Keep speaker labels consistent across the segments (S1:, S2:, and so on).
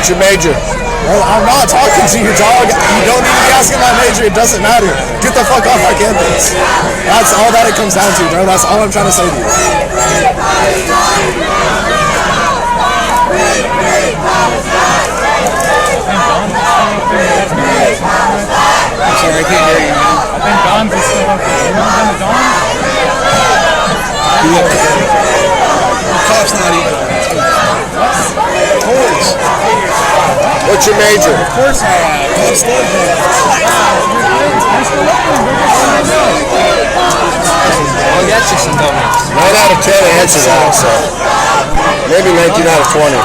S1: What's your major?
S2: Well, I'm not talking to you, dog. You don't need to be asking my major. It doesn't matter. Get the fuck off my campus. That's all that it comes down to, bro. That's all I'm trying to say to you.
S3: I'm sorry, I can't hear you, man. I think Don's is still up there. You ever been to Don's?
S1: The cop's not even. Of course. What's your major?
S3: Of course I have. I'll get you some donuts.
S1: 9 out of 10 answers that, so maybe 19 out of 20.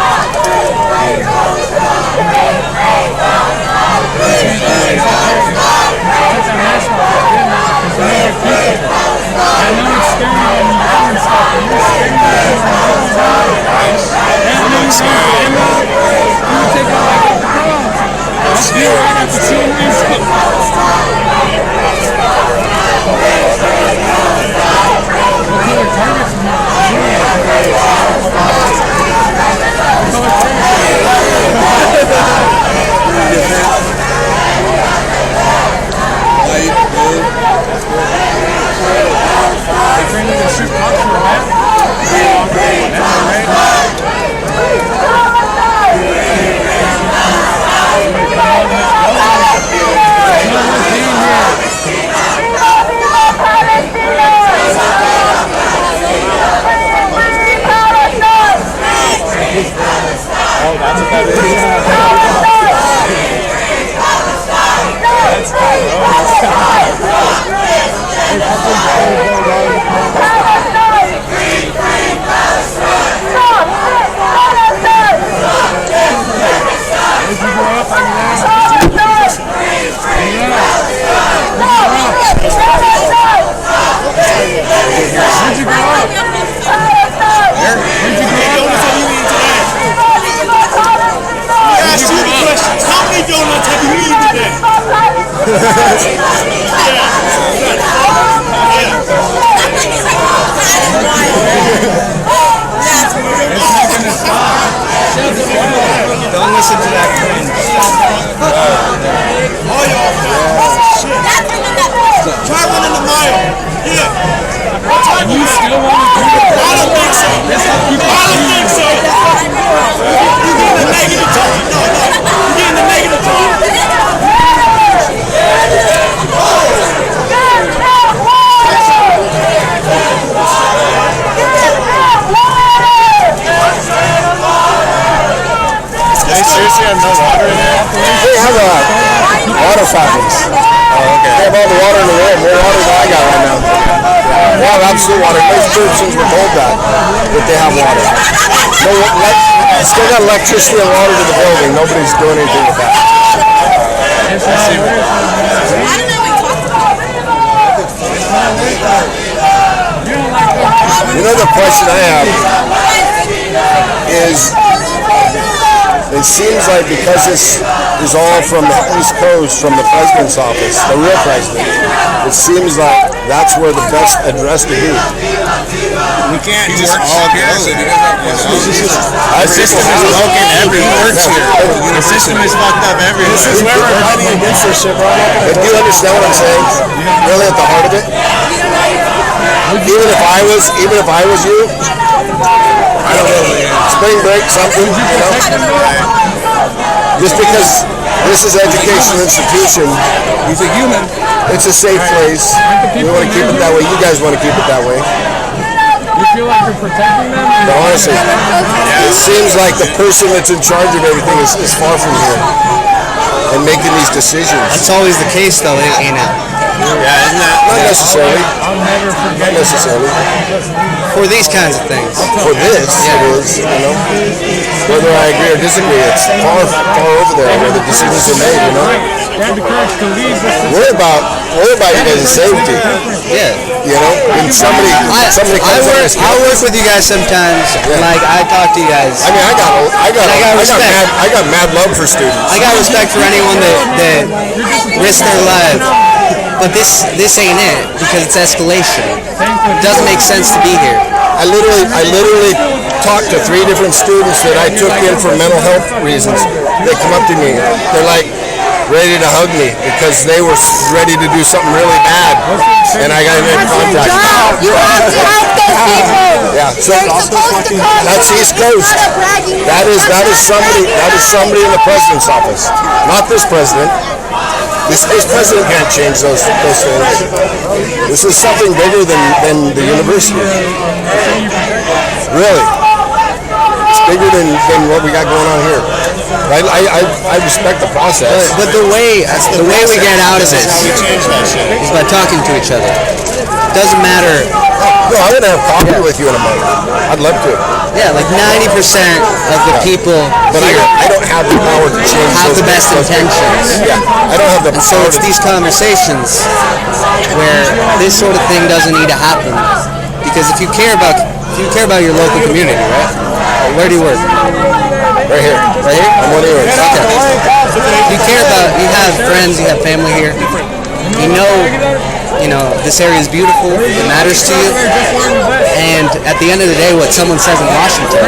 S3: Don't listen to that friend.
S4: Try running the mile. Yeah.
S3: You still want to do it?
S4: I don't think so. I don't think so. You're getting the negative talk. No. You're getting the negative talk.
S2: Seriously, I have no water in there?
S1: They have water fountains.
S2: Oh, okay.
S1: They have all the water in the world. More water than I got right now. They have absolute water. Most persons were told that they have water. Still got electricity and water to the building. Nobody's doing anything with that. You know, the question I have is, it seems like because this is all from the East Coast, from the president's office, the real president, it seems like that's where the best address to be.
S3: We can't just all go.
S1: The
S3: system is broken everywhere. The system is fucked up everywhere.
S2: This is where we're fighting against this shit, bro.
S1: But do you understand what I'm saying? Really at the heart of it? Even if I was you, I don't know, spring break, something, you know? Just because this is an educational institution,
S3: He's a human.
S1: it's a safe place. We want to keep it that way. You guys want to keep it that way.
S3: You feel like you're protecting them?
S1: But honestly, it seems like the person that's in charge of everything is far from here and making these decisions.
S5: That's always the case, though, ain't it?
S1: Yeah, isn't that? Not necessarily.
S3: I'll never forget.
S1: Not necessarily.
S5: For these kinds of things.
S1: For this, it is, you know. Whether I agree or disagree, it's far over there where the decisions are made, you know.
S3: They have the courage to leave this.
S1: Worry about you guys' safety.
S5: Yeah.
S1: You know, when somebody comes on this
S5: I work with you guys sometimes.
S1: Yeah.
S5: Like, I talk to you guys.
S1: I mean, I got mad love for students.
S5: I got respect for anyone that risks their life. But this ain't it, because it's escalation. It doesn't make sense to be here.
S1: I literally talked to 3 different students that I took in for mental health reasons. They come up to me. They're like ready to hug me because they were ready to do something really bad, and I got them in contact.
S6: You have to help those people.
S1: Yeah, so
S6: They're supposed to call
S1: that's East Coast. That is somebody in the president's office, not this president. This president can't change those things. This is something bigger than the university. Really. It's bigger than what we got going on here. I respect the process.
S5: But the way we get out of this is by talking to each other. Doesn't matter.
S1: No, I'm gonna have coffee with you in a moment. I'd love to.
S5: Yeah, like 90% of the people
S1: But
S5: here
S1: I don't have the power to change
S5: have
S1: those
S5: the best
S1: those people.
S5: intentions.
S1: Yeah, I don't have the
S5: And so
S1: power
S5: it's
S1: to.
S5: these conversations where this sort of thing doesn't need to happen. Because if you care about your local community, right? Where do you work?
S1: Right here.
S5: Right here?
S1: I'm one of yours.
S5: Okay. You have friends, you have family here. You know, this area is beautiful, it matters to you, and at the end of the day, what someone says in Washington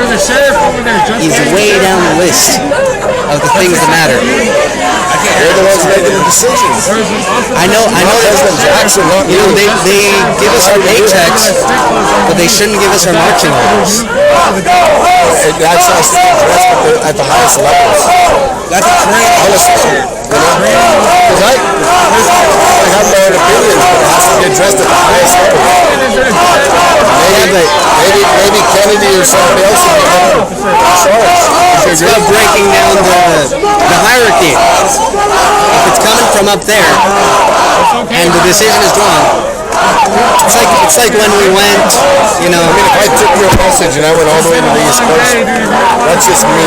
S5: is way down the list of the things that matter.
S1: They're the ones making the decisions.
S5: I know
S1: President Jackson, not
S5: you know, they give us our paychecks, but they shouldn't give us our marching orders.
S1: That's us at the highest levels.
S3: That's a great.
S1: Honestly, because I have my own opinions, but it has to be addressed at the highest level. Maybe Kennedy or somebody else would be in charge.
S5: It's about breaking down the hierarchy. If it's coming from up there, and the decision is drawn, it's like when we went, you know.
S1: I mean, if I took your message and I went all the way to the East Coast, that's just me.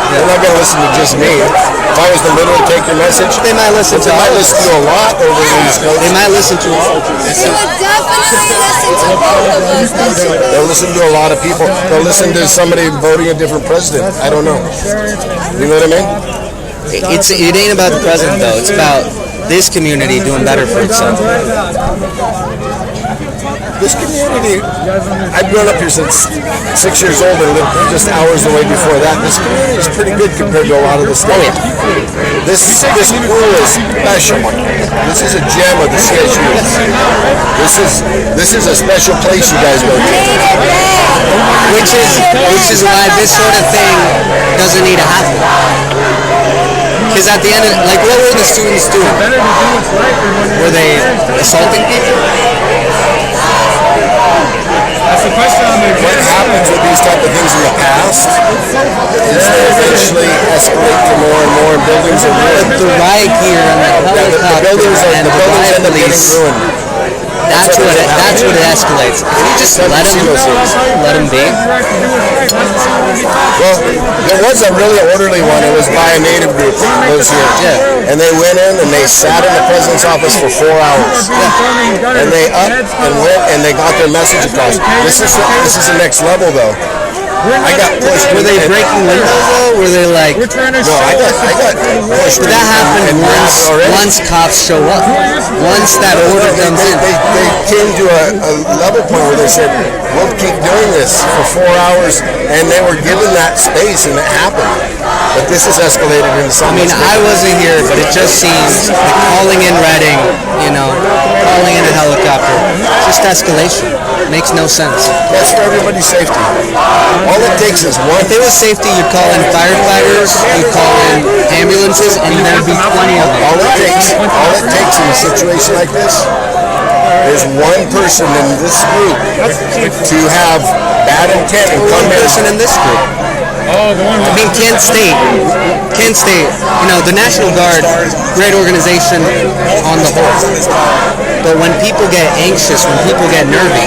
S1: They're not going to listen to just me. If I was to literally take your message,
S5: They might listen to
S1: they might
S5: all.
S1: listen to a lot over the East Coast.
S5: They might listen to all.
S6: They would definitely listen to both of us.
S1: They'll listen to a lot of people. They'll listen to somebody voting a different president. I don't know. You know what I mean?
S5: It ain't about the president though. It's about this community doing better for itself.
S1: This community, I've grown up here since 6 years old and lived just hours away before that. This community is pretty good compared to a lot of the state. This pool is special. This is a gem of the CSU. This is a special place you guys go to.
S5: Which is why this sort of thing doesn't need to happen. Because at the end of like, what were the students doing? Were they assaulting people?
S3: That's the question on the
S1: What happens with these type of things in the past is they eventually escalate to more and more, and buildings are ruined.
S5: The riot gear and the helicopter and the riot
S1: end up getting
S5: police.
S1: ruined.
S5: That's what it escalates. If you just let them be.
S1: Well, there was a really orderly one. It was by a native group that lives here.
S5: Yeah.
S1: And they went in and they sat in the president's office for 4 hours. And they up and went and they got their message across. This is the next level though. I got pushed.
S5: Were they breaking windows though? Were they like?
S3: We're trying to
S1: No, I got pushed.
S5: That happened once cops show up. Once that order comes in.
S1: They came to a level point where they said, we'll keep doing this for 4 hours, and they were given that space, and it happened. But this has escalated into
S5: I
S1: something.
S5: mean, I wasn't here, but it just seems like calling in Reading, you know, calling in a helicopter, just escalation. Makes no sense.
S1: That's for everybody's safety. All it takes is one.
S5: If it was safety, you'd call in firefighters, you'd call in ambulances, and there'd be plenty of them.
S1: All it takes in a situation like this is one person in this group to have bad intent and come
S5: One
S1: in.
S5: person in this group.
S3: Oh, the one
S5: I mean, Kent State, you know, the National Guard, great organization on the whole. But when people get anxious, when people get nervy,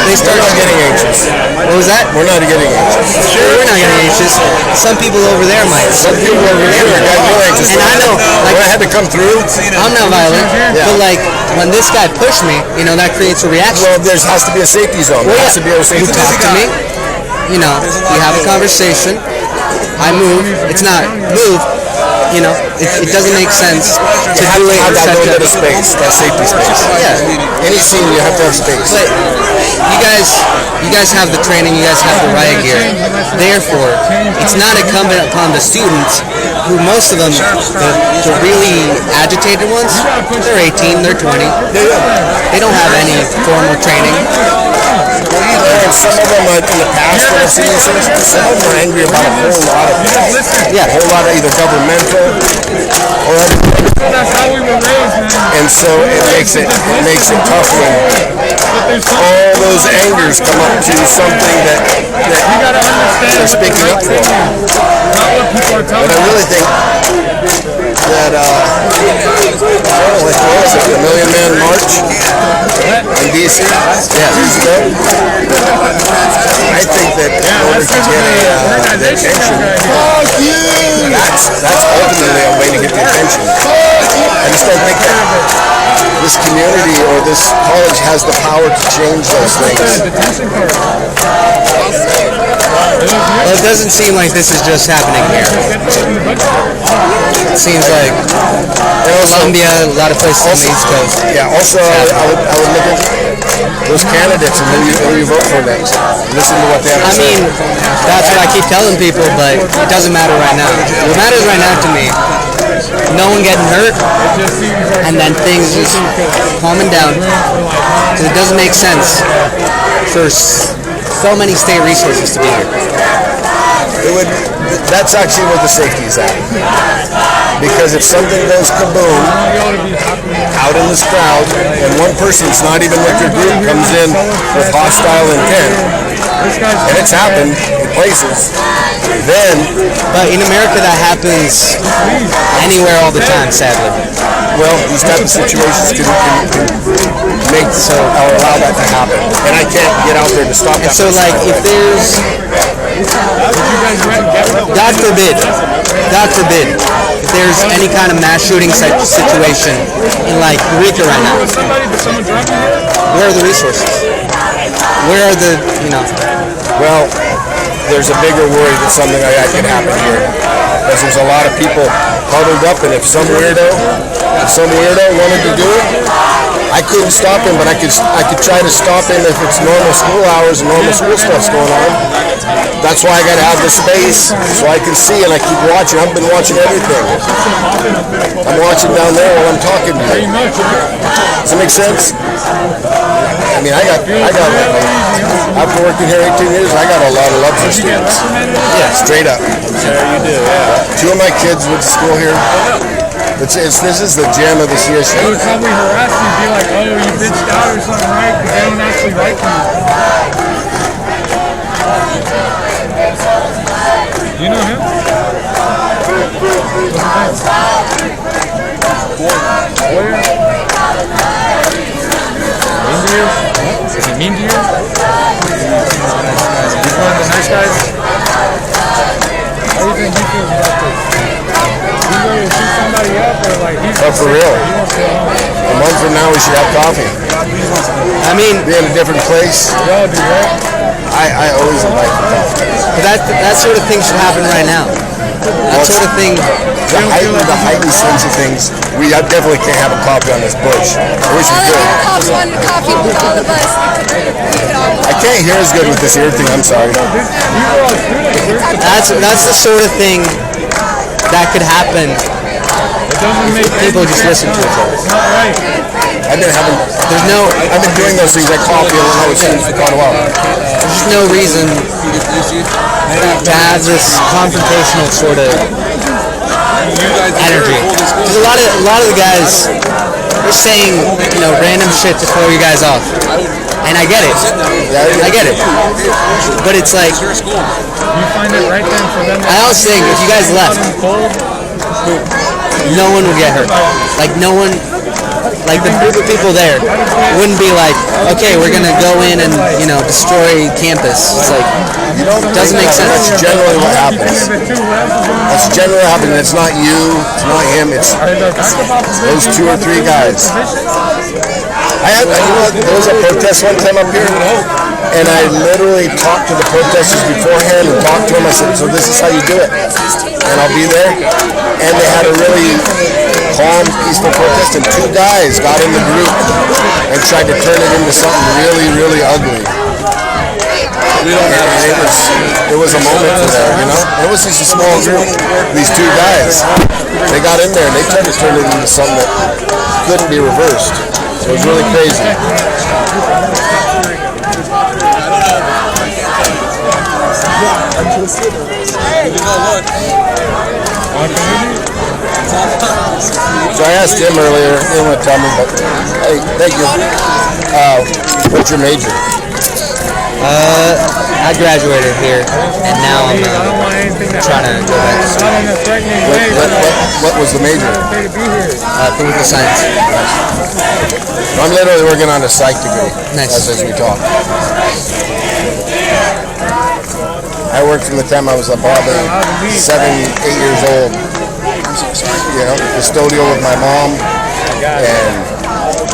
S5: they start
S1: We're not getting anxious.
S5: What was that?
S1: We're not getting anxious.
S5: Sure, we're not getting anxious. Some people over there might.
S1: Some people over here got real anxious.
S5: And I know, like,
S1: when I had to come through.
S5: I'm not violent, but like when this guy pushed me, you know, that creates a reaction.
S1: Well, there has to be a safety zone. There has to be a safety
S5: You talk to me, you know, we have a conversation. I move. It's not move. it doesn't make sense to
S1: You have
S5: do
S1: to
S5: it
S1: have
S5: in
S1: that
S5: such
S1: little
S5: a...
S1: bit of space, that safety space.
S5: Yeah.
S1: Any scene, you have to have space.
S5: But you guys have the training, you guys have the riot gear. Therefore, it's not incumbent upon the students, who most of them, the really agitated ones, they're 18, they're 20. They don't have any formal training.
S1: And some of them, in the past, when I've seen these things, some of them are angry about a whole lot of things.
S5: Yeah.
S1: A whole lot of either governmental or other things.
S3: That's how we were raised, man.
S1: And so it makes it tough when all those angers come up to something that
S3: You gotta understand
S1: they're speaking up for.
S3: not what people are telling
S1: But I really think that, like, what was it, the Million Man March in D.C. years ago? I think that in order to get the attention, that's ultimately a way to get the attention. I just don't think that this community or this college has the power to change those things.
S5: Well, it doesn't seem like this is just happening here. It seems like Colombia, a lot of places on the East Coast.
S1: Yeah, also I would look at those candidates and who you vote for next. Listen to what they have to
S5: I
S1: say.
S5: mean, that's what I keep telling people, but it doesn't matter right now. What matters right now to me, no one getting hurt, and then things just calming down. Because it doesn't make sense for so many state resources to be here.
S1: That's actually where the safety is at. Because if something goes kaboom out in this crowd, and one person's not even with your group comes in with hostile intent, and it's happened in places, then...
S5: But in America, that happens anywhere all the time, sadly.
S1: Well, these type of situations can make so or allow that to happen, and I can't get out there to stop that.
S5: So, like, if there's, God forbid, if there's any kind of mass shooting situation in, like, Eureka right now, where are the resources? Where are the,
S1: Well, there's a bigger worry that something like that could happen here, because there's a lot of people huddled up, and if some weirdo wanted to do it, I couldn't stop him, but I could try to stop him if it's normal school hours and normal school stuff's going on. That's why I got to have the space so I can see, and I keep watching. I've been watching everything. I'm watching down there while I'm talking to you. Does it make sense? I mean, after working here 18 years, I got a lot of love for students. Yeah, straight up. Yeah, you do. Yeah. 2 of my kids went to school here. This is the gem of the CSU.
S3: They would probably harass you and be like, oh, you bitched out or something, right? Because they don't actually like you. Do you know him? Where? Mean to you? Is he mean to you? He's one of the nice guys? How do you think he feels about this? He's ready to shoot somebody up, or like he's
S1: for real.
S3: He wants to go home.
S1: A month from now, we should have coffee.
S5: I mean,
S1: Be in a different place.
S3: Y'all do, right?
S1: I always like the coffee.
S5: that sort of thing should happen right now. That sort of thing.
S1: The heightened sense of things. We definitely can't have a coffee on this bush. I wish we
S6: All
S1: could.
S6: the cops wanted coffee with all of us. We could all
S1: I can't hear as good with this ear thing. I'm sorry.
S5: That's the sort of thing that could happen.
S3: It doesn't make
S5: People just listen to each other.
S3: It's not right.
S1: I've been doing those things like coffee and all those things for quite a while.
S5: There's just no reason to have this confrontational sort of energy. Because a lot of the guys are saying, random shit to throw you guys off. And I get it. But it's like,
S3: You find it right then for them.
S5: I also think if you guys left, no one would get hurt. Like no one, like the group of people there wouldn't be like, okay, we're gonna go in and destroy campus. It's like, it doesn't make sense.
S1: That's generally what happens. That's generally what happens. It's not you, it's not him, it's those 2 or 3 guys. There was a protest one time up here, and I literally talked to the protesters beforehand and talked to them. I said, so this is how you do it, and I'll be there. And they had a really calm, peaceful protest, and two guys got in the group and tried to turn it into something really, really ugly. And it was a moment for them, you know? It was just a small group, these two guys. They got in there and they tried to turn it into something that couldn't be reversed. So it was really crazy. So I asked him earlier, he didn't want to tell me, but hey, thank you. What's your major?
S5: I graduated here, and now I'm trying to go back to school.
S1: What was the major?
S5: Political science.
S1: I'm literally working on a psych degree.
S5: Nice.
S1: As we talk. I worked from the time I was probably 7, 8 years old. You know, custodial with my mom, and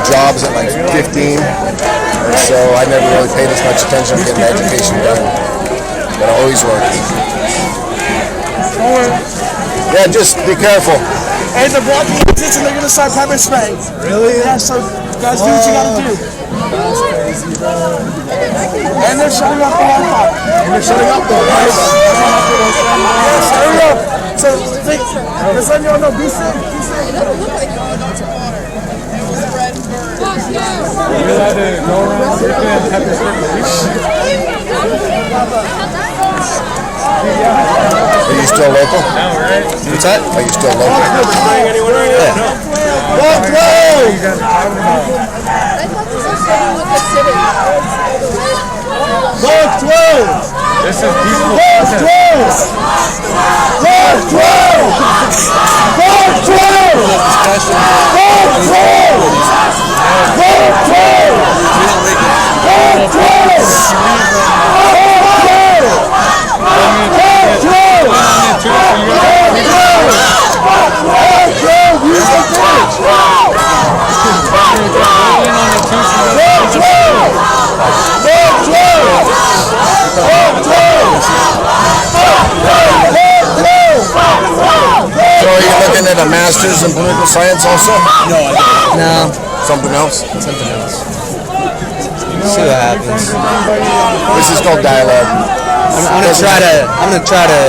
S1: jobs at like 15. And so I never really paid as much attention to getting education done. But I always worked. Yeah, just be careful.
S4: Hey, they're blocking the exits and they're going to start pepper spraying. Really? Yeah, so guys, do what you got to do. And they're shutting off the Wi-Fi. And they're shutting off the Wi-Fi. Yes, hurry up. So, let's let you all know, be safe. It doesn't look like it.
S3: You had to go around circling and pepper spray.
S1: Are you still local?
S3: No, right?
S5: What's that?
S1: Are you still local?
S5: Yeah.
S1: Walk through!
S3: You guys are talking about.
S1: Walk through!
S3: This is peaceful
S1: Walk
S3: protest.
S1: through! Walk through! Walk through! Walk through! Walk through! Walk So are you looking at a master's in political science also?
S5: No,
S1: Something else?
S5: something else. See what happens.
S1: This is called dialogue.
S5: I'm gonna try to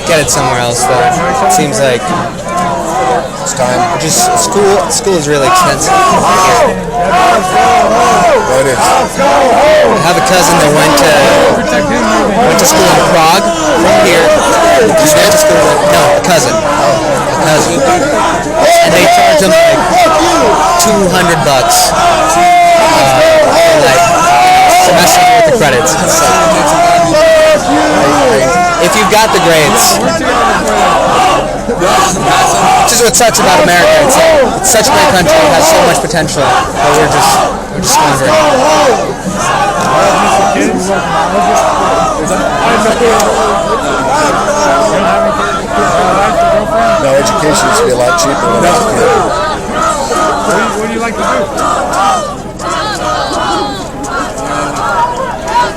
S5: get it somewhere else though. It seems like
S1: It's time.
S5: just school is really expensive.
S1: Oh, it is.
S5: I have a cousin that went to school in Prague from here. Just went to school with, no, a cousin. And they charge him like $200 like semester with the credits. If you've got the grades, which is what sucks about America. It's such a great country. It has so much potential, but we're just squandering.
S1: No, education should be a lot cheaper than healthcare.
S3: What do you like to do?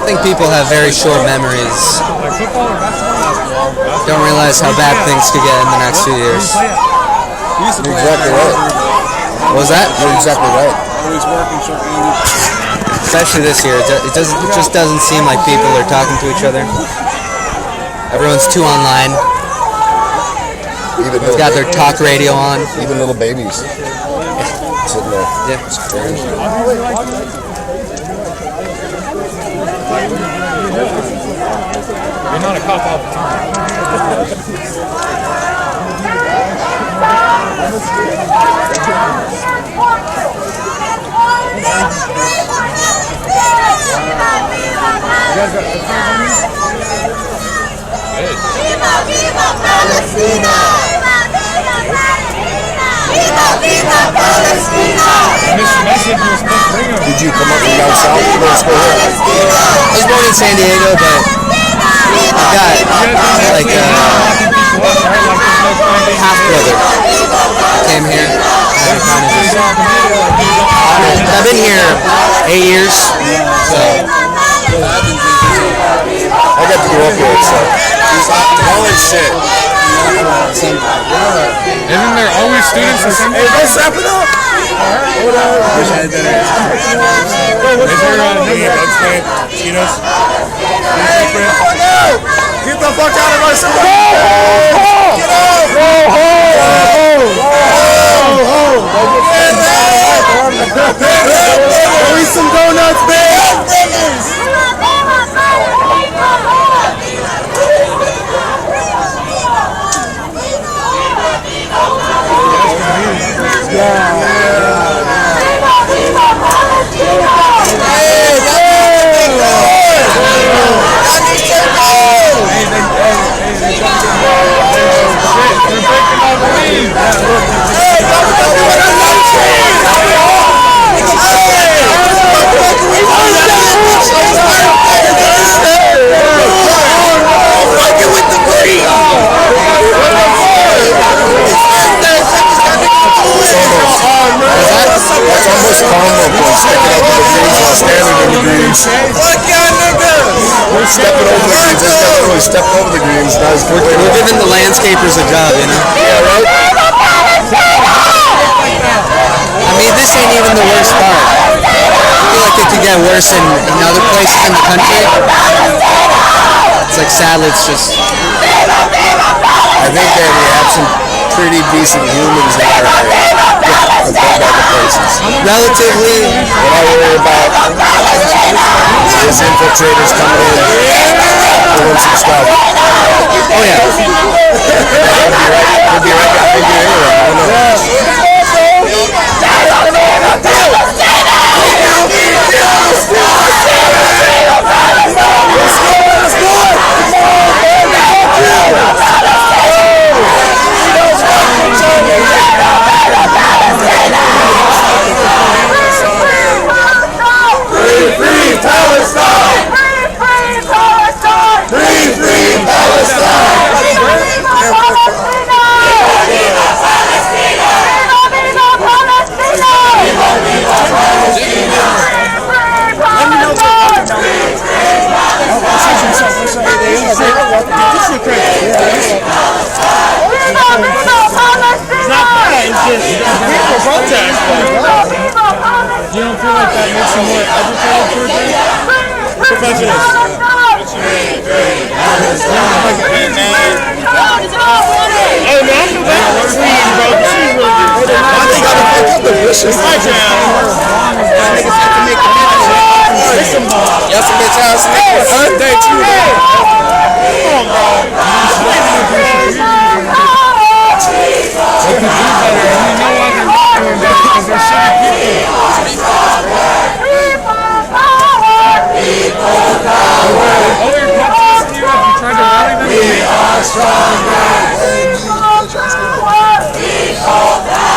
S5: I think people have very short memories.
S3: Like football or basketball?
S5: Don't realize how bad things could get in the next few years.
S1: You're exactly right.
S5: What was that?
S1: You're exactly right.
S5: Especially this year, it just doesn't seem like people are talking to each other. Everyone's too online.
S1: Even
S5: They've got their talk radio on.
S1: even little babies sitting there.
S5: Yeah.
S1: It's crazy.
S3: You're not a cop all the time.
S6: Viva, viva Palestina! Viva, viva Palestina!
S3: This message was supposed to bring them.
S1: Did you come up from down south to go to school here?
S5: I was born in San Diego, but I got like a half brother. Came here. and kind of just, I've been here 8 years, so
S1: I got to grow up here, so holy shit.
S3: Isn't there always students or something?
S4: Hey, let's wrap it up.
S3: Is there Cheetos?
S2: Get the fuck out of our school!
S4: Go eat some donuts, man.
S1: That's almost combo for stepping up to the greens while standing in the greens.
S2: Fuck yeah, nigga!
S1: We're stepping over the greens. This guy really stepped over the greens. Now he's
S5: we're giving the landscapers a job, you know?
S1: Yeah, right?
S5: I mean, this ain't even the worst part. I feel like it could get worse in other places in the country. It's like, sadly, it's just...
S1: I think that we have some pretty decent humans in our area compared to other places.
S5: Relatively...
S1: What I worry about is infiltrators coming in, doing some stuff.
S5: Oh, yeah.
S1: Could be right behind you anyway. I don't know.
S2: Free Palestine! Free
S3: You don't feel like that makes you more educated towards it? Professionals. Hey man, I feel bad for Steve, bro. She's really good.
S2: I think I can pick up the wishes.
S3: Hi, Jam.
S2: Niggas have to make a That's a bitch ass nigga. Birthday too, man.
S3: Come on, bro. They can do better, and we know why they're not doing that because they're shitty people. All your cops listen to you if you tried to rally them to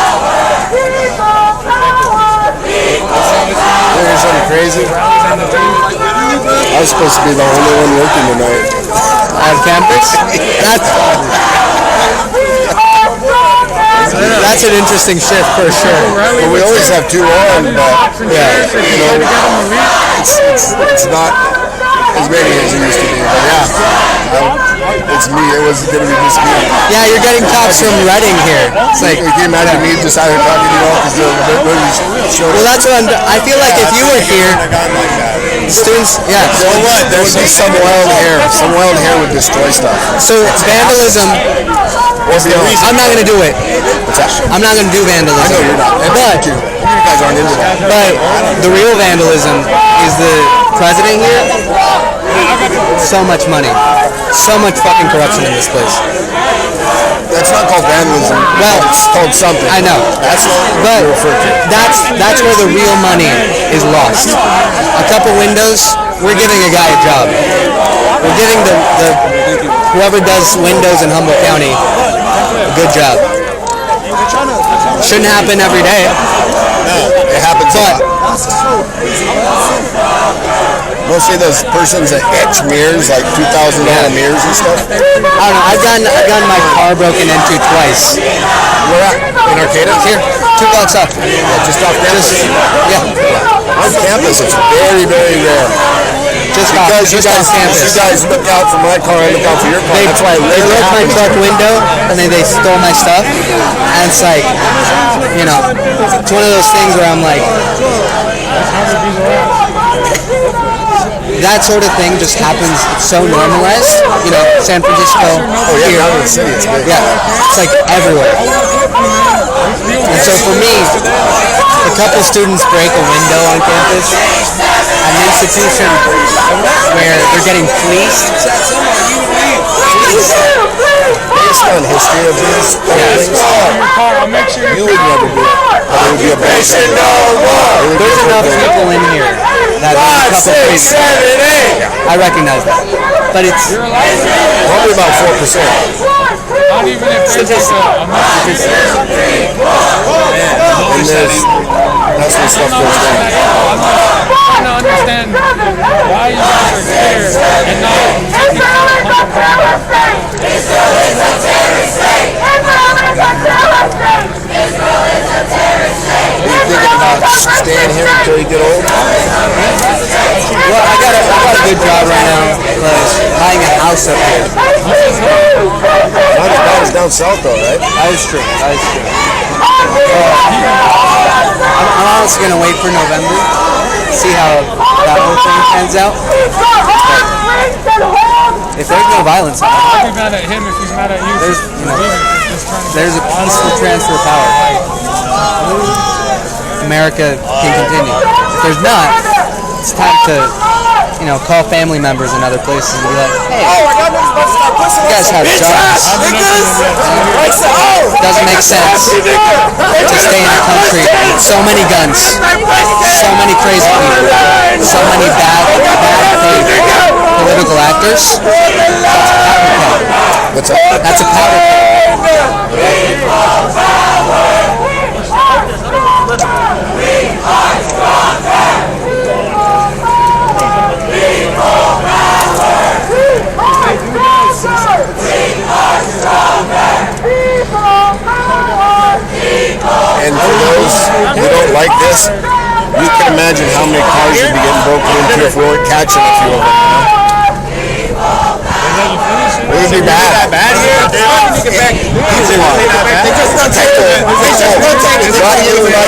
S3: make
S1: Here's something crazy. I was supposed to be the only one working tonight.
S5: On campus? That's an interesting shift for sure.
S1: But we always have two on, but yeah, you know, it's not as many as it used to be. But yeah, it's me. It was going to be just me.
S5: Yeah, you're getting cops from Reading here. It's like,
S1: Can you imagine me just out here talking to you all because
S5: well, that's what I feel like if you were here, students, yeah.
S1: So what? There would be some wild hair would destroy stuff.
S5: So vandalism, I'm not going to do it.
S1: What's that?
S5: I'm not going to do vandalism.
S1: I know you're not.
S5: But
S1: You guys aren't into that.
S5: But the real vandalism is the president here. So much money. So much fucking corruption in this place.
S1: That's not called vandalism.
S5: Well,
S1: it's called something.
S5: I know.
S1: That's what
S5: But
S1: you refer to.
S5: that's where the real money is lost. A couple windows, we're giving a guy a job. We're giving the whoever does windows in Humboldt County a good job. Shouldn't happen every day.
S1: No, it happens a lot. Mostly those persons that etch mirrors, like $2,000 mirrors and stuff.
S5: I don't know. I've gotten my car broken into twice.
S1: Where at? In Arcata?
S5: Here, 2 blocks up.
S1: Just off campus?
S5: Yeah.
S1: On campus, it's very, very rare. Because you guys look out for my car, I look out for your car. That's why
S5: They broke my truck window, and then they stole my stuff. And it's like, you know, it's one of those things where I'm like, that sort of thing just happens. It's so normalized. You know, San Francisco.
S1: Oh yeah, down in the city, it's big.
S5: Yeah, it's like everywhere. And so for me, a couple students break a window on campus, an institution where they're getting fleeced.
S1: Based on history of these things, you would never do it. But it would be a bad thing.
S5: There's enough people in here that there's a couple crazy. I recognize that. But it's
S1: probably about 4%.
S3: Not even if there's like
S1: And that's when stuff goes down.
S3: I'm trying to understand why you guys are scared and not taking
S6: Israel is a terrorist state. Israel is a terrorist state. Israel is a terrorist state.
S1: Are you thinking about staying here until you get old?
S5: well, I got a good job right now, but buying a house up here.
S1: Not as bad as down south though, right?
S5: That is true. I'm honestly gonna wait for November, see how that whole thing pans out. If there's no violence,
S3: I'll be mad at him if he's mad at you.
S5: there's a peaceful transfer of power. America can continue. If there's not, it's time to, call family members in other places and be like, hey, you guys have jobs. It doesn't make sense to stay in a country with so many guns, so many crazy people, so many bad faith political actors.
S1: What's up?
S5: That's a power
S1: And for those who don't like this, you can imagine how many cars would be getting broken into if we weren't catching a few of them. It would be bad. Not you, but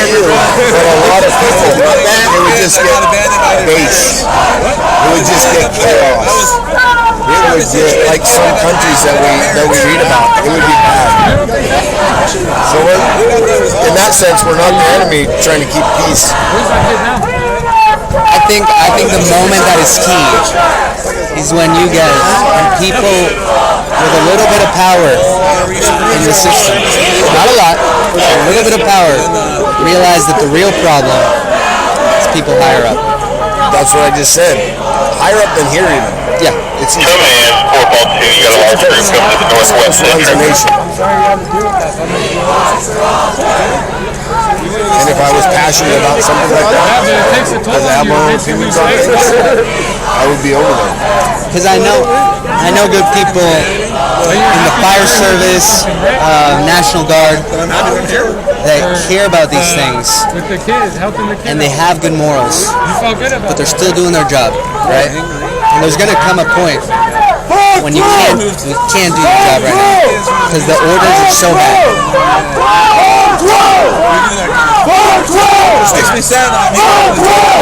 S1: a lot of people. It would just get base. It would just get chaos. It would get like some countries that we read about. It would be bad. So in that sense, we're not the enemy trying to keep peace.
S5: I think the moment that is key is when you guys, when people with a little bit of power in the system, not a lot, but a little bit of power, realize that the real problem is people higher up.
S1: That's what I just said. Higher up than here even.
S5: Yeah.
S1: It's
S7: Command, Humboldt 2, you got a large group coming to the northwest
S1: runs the
S7: entrance.
S1: nation. And if I was passionate about something like that, because I have my own opinions on things, I would be over there.
S5: Because I know good people in the fire service, National Guard, that care about these things,
S3: with the kids, helping the kids.
S5: and they have good morals,
S3: You felt good about
S5: but they're still doing their job, right? And there's gonna come a point when you can't do your job right now because the orders are so bad.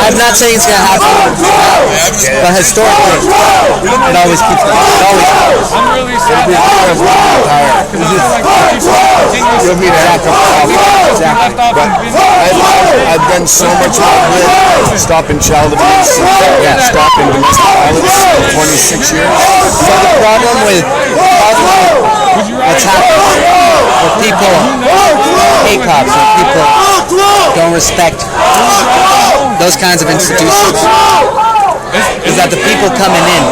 S5: I'm not saying it's gonna happen, but historically, it always keeps happening. It always happens.
S3: I'm really sad that
S1: You'll be there. I've done so much good stopping child abuse, stopping domestic violence in 26 years.
S5: So the problem with what's happening with people, hate cops, and people don't respect those kinds of institutions is that the people coming in,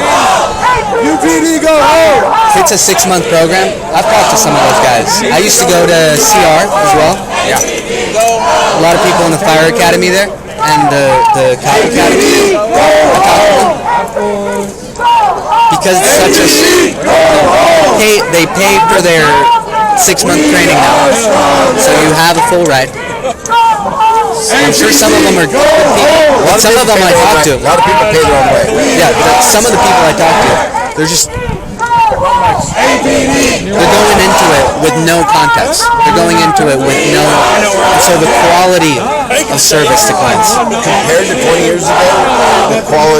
S5: if it's a 6-month program, I've talked to some of those guys. I used to go to CR as well. Yeah. A lot of people in the fire academy there and the cop academy. I talked to them. because it's such a they pay for their 6-month training now, so you have a full ride. I'm sure some of them are good people. But some of them I talk to.
S1: A lot of people pay their own way.
S5: Yeah, but some of the people I talk to, they're just they're going into it with no context. They're going into it with no, so the quality of service declines.
S1: Compared to 20 years ago, the quality